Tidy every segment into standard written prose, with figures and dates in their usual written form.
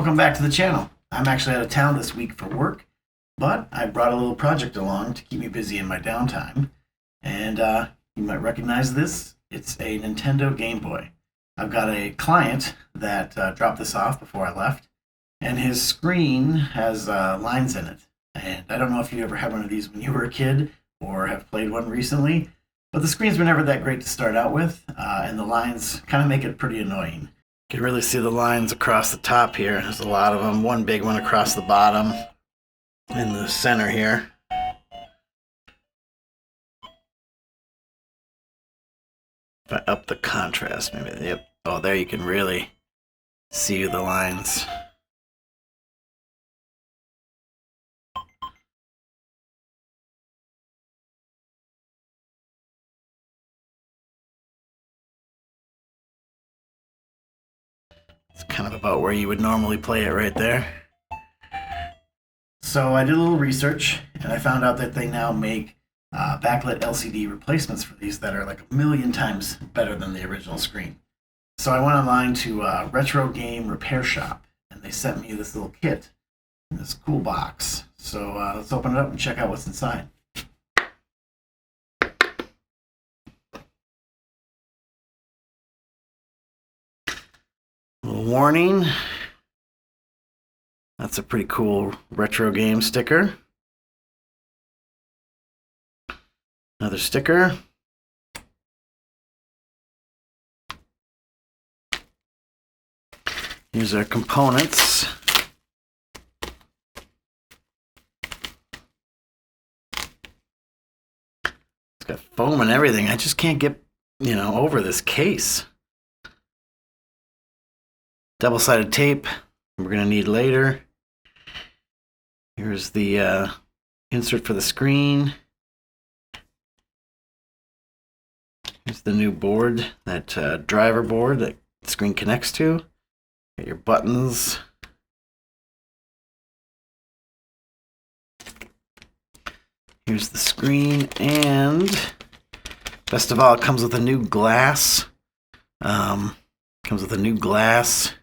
welcome back to the channel. I'm actually out of town this week for work, but I brought a little project along to keep me busy in my downtime. And you might recognize this. It's a Nintendo Game Boy. I've got a client that dropped this off before I left, and his screen has lines in it. And I don't know if you ever had one of these when you were a kid or have played one recently, but the screens were never that great to start out with, and the lines kind of make it pretty annoying. You can really see the lines across the top here. There's a lot of them. One big one across the bottom in the center here. If I up the contrast, maybe. Yep. Oh, there you can really see the lines. It's kind of about where you would normally play it right there. So I did a little research, and I found out that they now make backlit LCD replacements for these that are like a million times better than the original screen. So I went online to Retro Game Repair Shop, and they sent me this little kit in this cool box. So let's open it up and check out what's inside. Little warning. That's a pretty cool retro game sticker. Another sticker. Here's our components. It's got foam and everything. I just can't get, over this case. Double-sided tape we're going to need later. Here's the insert for the screen. Here's the new board, that driver board that the screen connects to. Got your buttons. Here's the screen, and best of all, it comes with a new glass. Comes with a new glass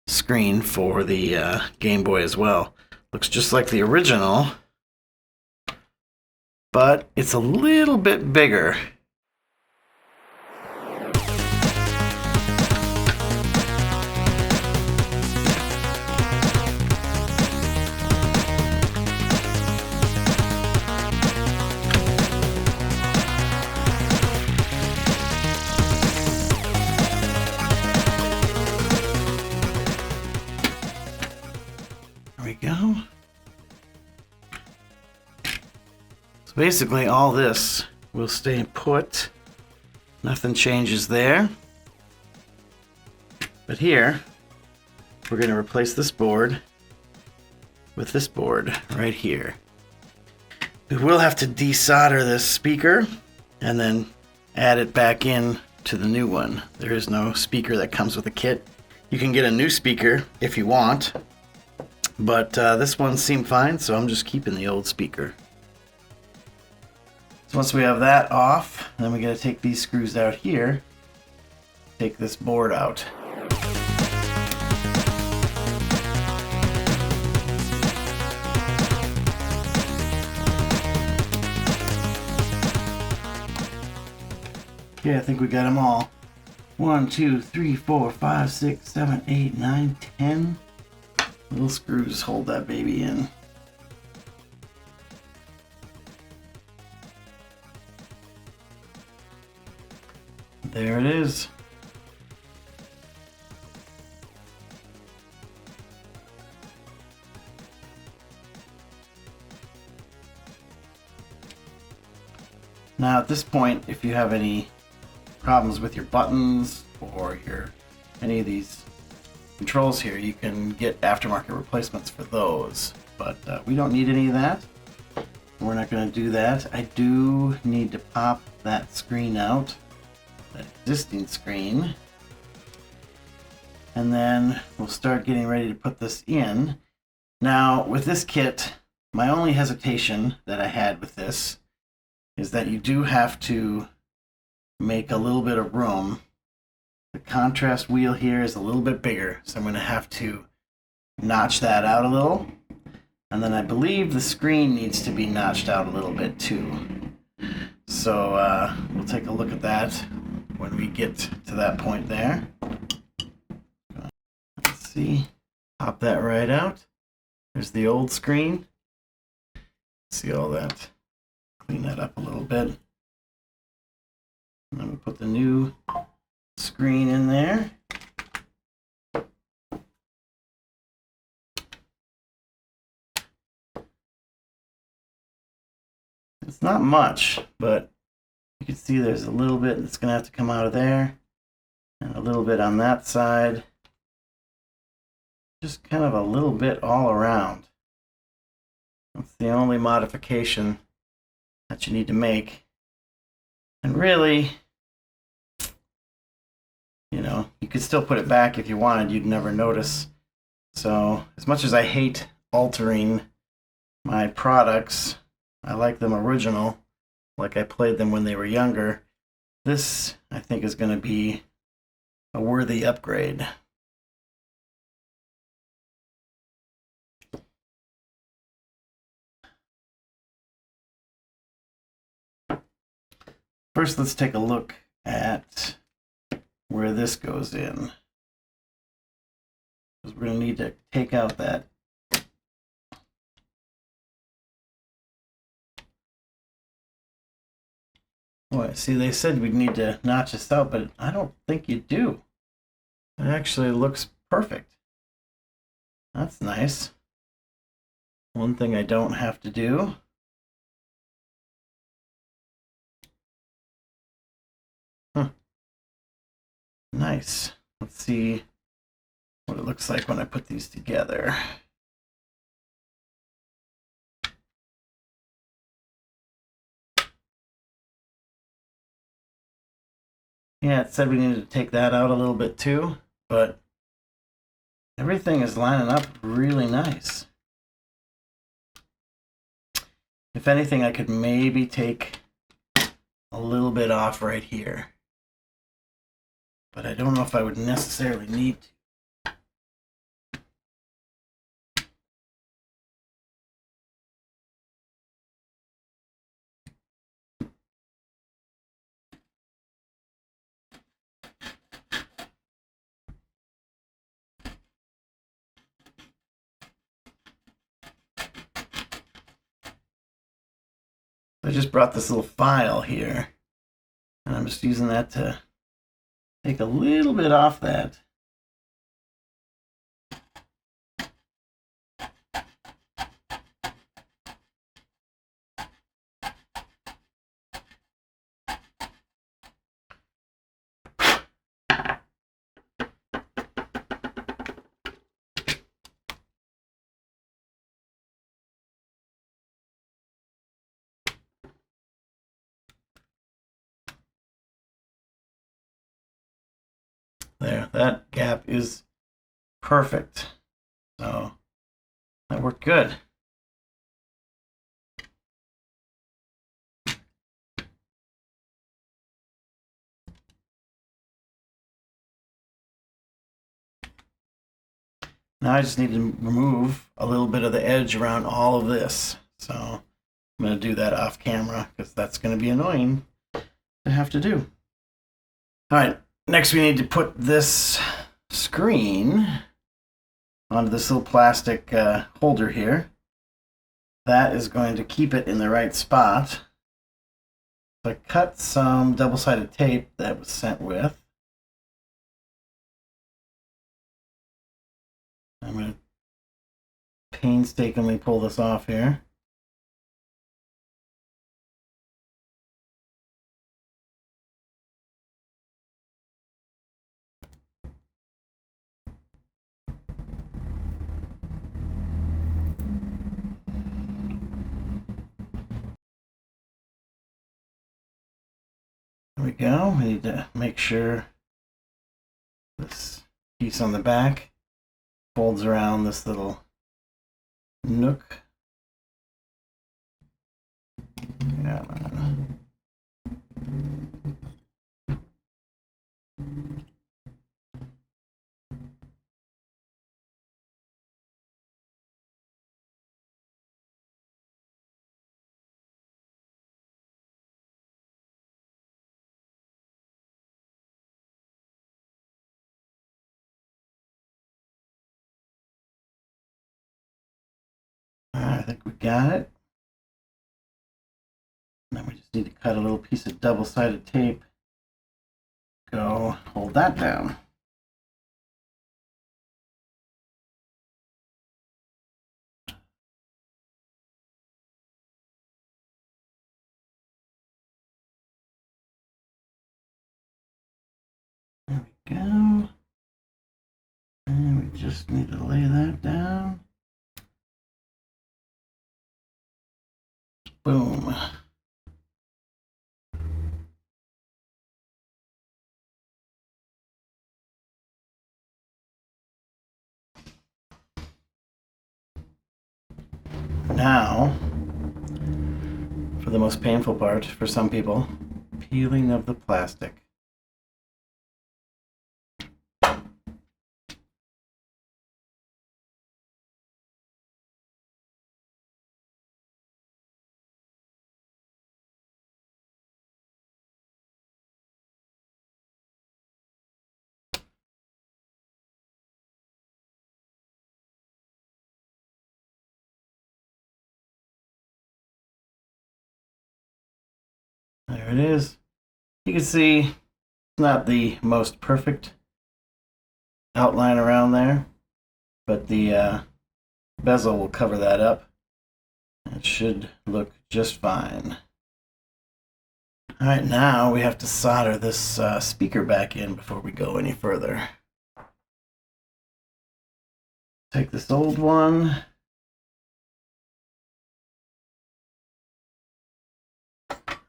screen for the Game Boy as well. Looks just like the original, but it's a little bit bigger. There we go. So basically all this will stay put. Nothing changes there. But here, we're going to replace this board with this board right here. We will have to desolder this speaker and then add it back in to the new one. There is no speaker that comes with the kit. You can get a new speaker if you want. But this one seemed fine, so I'm just keeping the old speaker. So once we have that off, then we got to take these screws out here, take this board out. Okay, I think we got them all. 1, 2, 3, 4, 5, 6, 7, 8, 9, 10. Little screws hold that baby in. There it is. Now at this point, if you have any problems with your buttons or any of these controls here, you can get aftermarket replacements for those, but we don't need any of that. We're not going to do that. I do need to pop that screen out, that existing screen, and then we'll start getting ready to put this in. Now with this kit, my only hesitation that I had with this is that you do have to make a little bit of room. The contrast wheel here is a little bit bigger, so I'm going to have to notch that out a little. And then I believe the screen needs to be notched out a little bit too. So we'll take a look at that when we get to that point there. Let's see. Pop that right out. There's the old screen. See all that. Clean that up a little bit. And then we put the new screen in there. It's not much, but you can see there's a little bit that's going to have to come out of there, and a little bit on that side. Just kind of a little bit all around. That's the only modification that you need to make. And really, you know, you could still put it back if you wanted. You'd never notice. So as much as I hate altering my products, I like them original, like I played them when they were younger. This, I think, is going to be a worthy upgrade. First, let's take a look at where this goes in. Because we're going to need to take out that boy, see, they said we'd need to notch this out, but I don't think you do. It actually looks perfect. That's nice. One thing I don't have to do. Nice. Let's see what it looks like when I put these together. Yeah, it said we needed to take that out a little bit too, but everything is lining up really nice. If anything, I could maybe take a little bit off right here, but I don't know if I would necessarily need to. I just brought this little file here, and I'm just using that to take a little bit off that. There, that gap is perfect. So that worked good. Now I just need to remove a little bit of the edge around all of this. So I'm going to do that off camera because that's going to be annoying to have to do. All right, next we need to put this screen onto this little plastic holder here. That is going to keep it in the right spot. So I cut some double-sided tape that was sent with. I'm going to painstakingly pull this off here. There we go. We need to make sure this piece on the back folds around this little nook. Yeah. think we got it. Now we just need to cut a little piece of double-sided tape. Go hold that down. There we go. And we just need to lay that down. Boom. Now, for the most painful part for some people, peeling of the plastic. There it is. You can see it's not the most perfect outline around there, but the bezel will cover that up. It should look just fine. All right, now we have to solder this speaker back in before we go any further. Take this old one.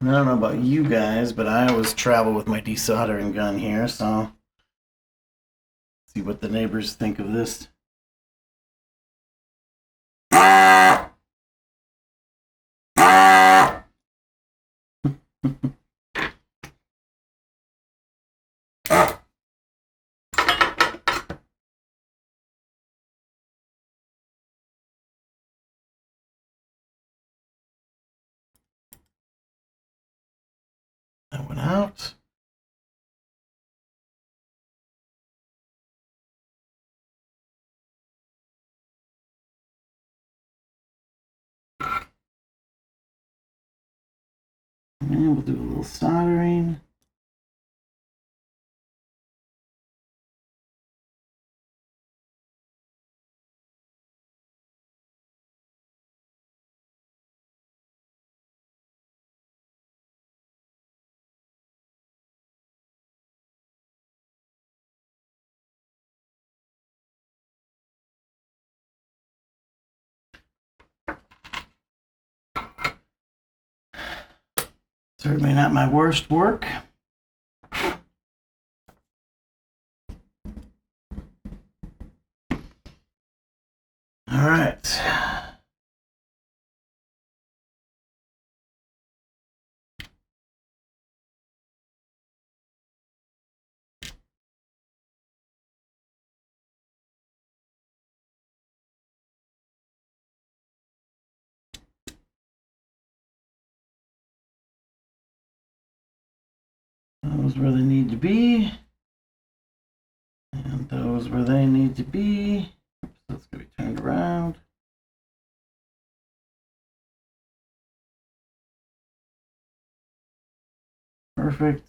I don't know about you guys, but I always travel with my desoldering gun here, so see what the neighbors think of this. That went out. And we'll do a little soldering. Certainly not my worst work. All right. Those where they need to be. And those where they need to be. Oops, that's going to be turned around. Perfect.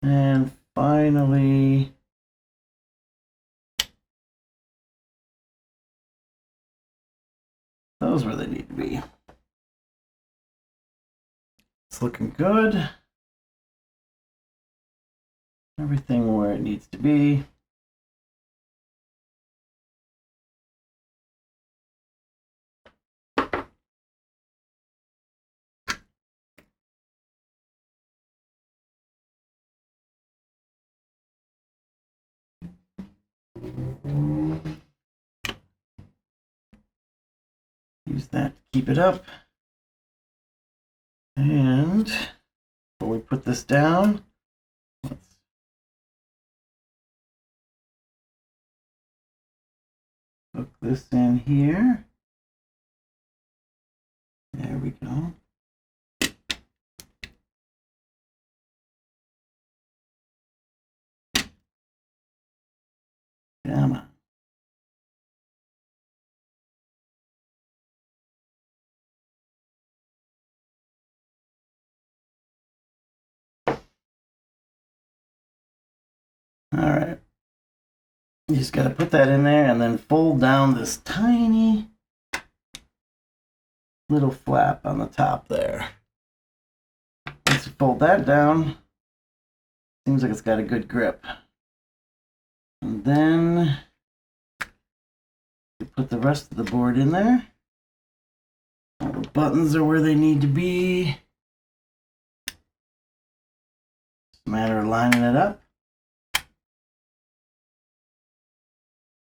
And finally, those where they need to be. It's looking good. Everything where it needs to be. Use that to keep it up. And before we put this down, let's hook this in here. There we go. Come on. All right. You just got to put that in there and then fold down this tiny little flap on the top there. Once you fold that down, seems like it's got a good grip. And then you put the rest of the board in there. All the buttons are where they need to be. It's a matter of lining it up.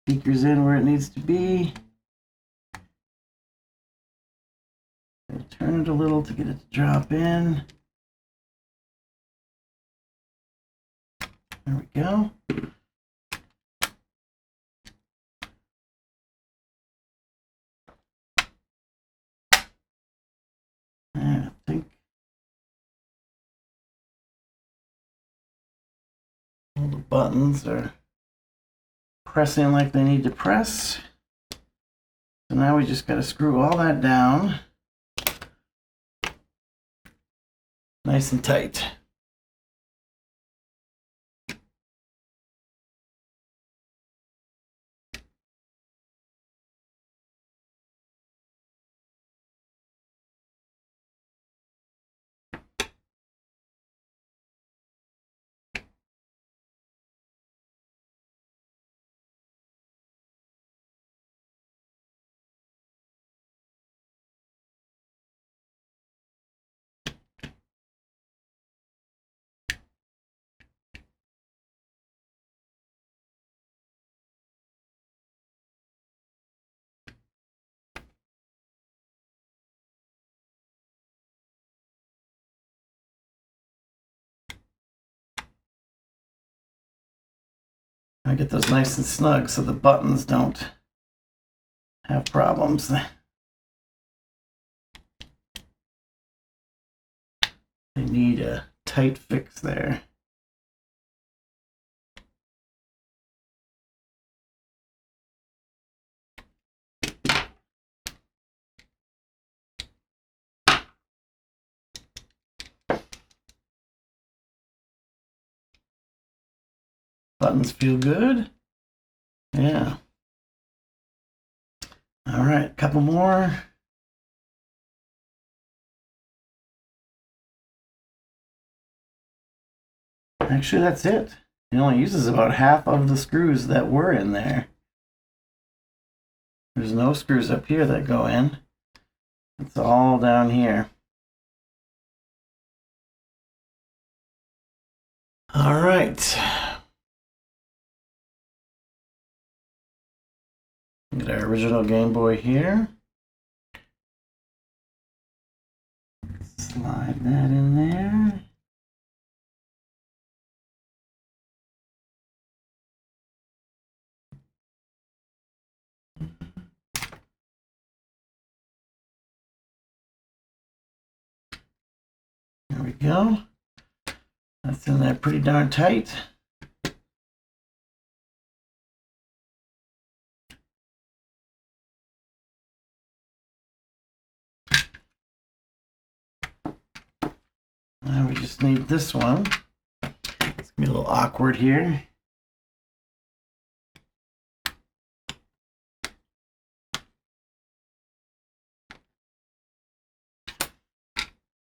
Speakers in where it needs to be. Turn it a little to get it to drop in. There we go. And I think all the buttons are pressing like they need to press. So now we just got to screw all that down nice and tight. I get those nice and snug so the buttons don't have problems. They need a tight fix there. Buttons feel good. Yeah. All right, a couple more. Actually, that's it. It only uses about half of the screws that were in there. There's no screws up here that go in. It's all down here. All right. Get our original Game Boy here. Slide that in there. There we go. That's in there pretty darn tight. Now we just need this one. It's gonna be a little awkward here.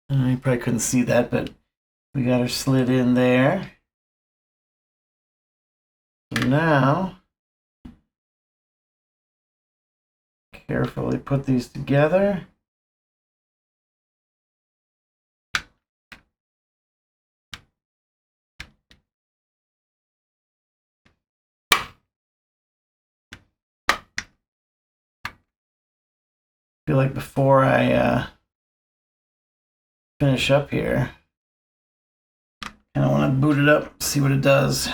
You probably couldn't see that, but we got her slid in there. So now, carefully put these together. I feel like before I finish up here, and I want to boot it up, see what it does.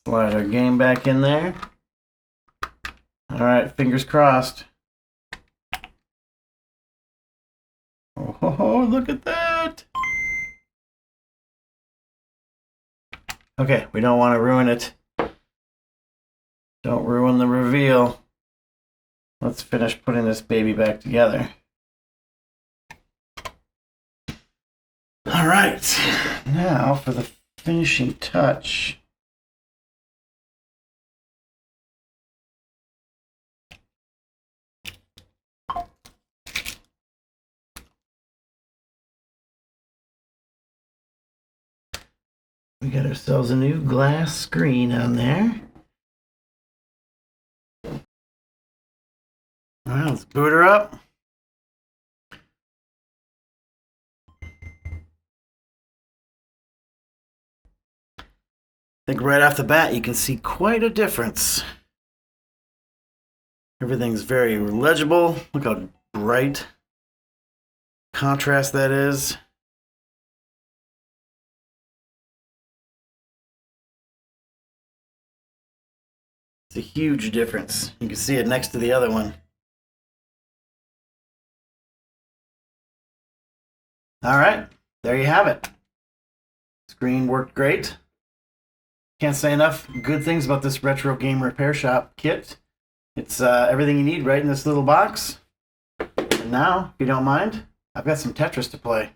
Slide our game back in there. All right, fingers crossed. Oh, look at that. Okay, we don't want to ruin it. Don't ruin the reveal. Let's finish putting this baby back together. All right, now for the finishing touch. We got ourselves a new glass screen on there. All right, let's boot her up. I think right off the bat you can see quite a difference. Everything's very legible. Look how bright contrast that is. It's a huge difference. You can see it next to the other one. All right, there you have it. Screen worked great. Can't say enough good things about this retro game repair shop kit. It's everything you need right in this little box. And now, if you don't mind, I've got some Tetris to play.